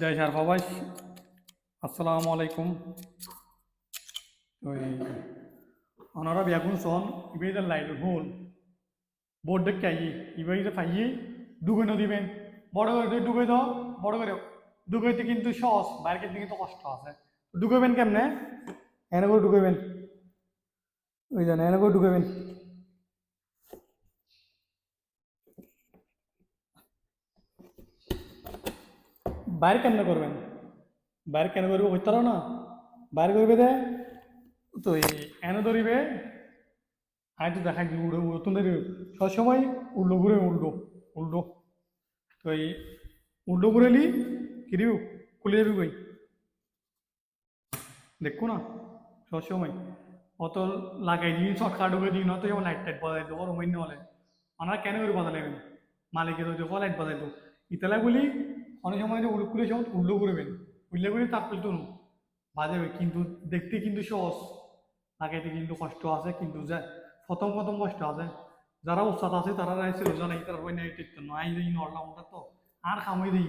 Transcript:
জয় সার বাবাই, আসসালামু আলাইকুম। ওই ওনারা বেগুন সন ইবেদার লাইট হোল বোর্ড দেখে আই ইবেদে ফাইয়ে ডুবে দিবেন। বড় করে ডুবে দাও, বড় করে ডুবাইতে কিন্তু সহজ, বাইরে কিন্তু কষ্ট আছে। ডুবেবেন কেমনে? এনে করে ডুবেবেন, ওই জানে এনে করে ডুবেবেন। বাইরে কেমনে করবেন? বাইরে কেন করবো হইতে না, বাইরে করবে দে। তো এনে ধরিবে, আমি তো দেখাই দিই উড়ো উড়ো তুমি সবসময় উল্টো ঘুরে উল্টো উল্টো। তো উল্টো ঘুরেলি কিরিব খুলে যাবি কই, দেখো না সবসময় অত লাগাই দিন শর্টকাট ঢুকে দিন অত যেমন লাইট টাইট বাজাই দেবো রোমাইন্য হলে ওনারা কেন করে বাজালেন মালিকের দেখো লাইট বাজাই দেবো ইতালা বলি অনেক সময় যে উল্টো খুলে সব উল্টো করবেন, উল্লে করে তাপ পেলতো না বাজাবে, কিন্তু দেখতে কিন্তু সহজ, লাগাইতে কিন্তু কষ্ট আছে, কিন্তু যে প্রথম প্রথম কষ্ট আছে। যারা উস্তাদ আছে তারা রাইছে রোজা নাই তারা বই নাই টিকতো না আই দিই অলরাউন্ডার তো আর খামই দিই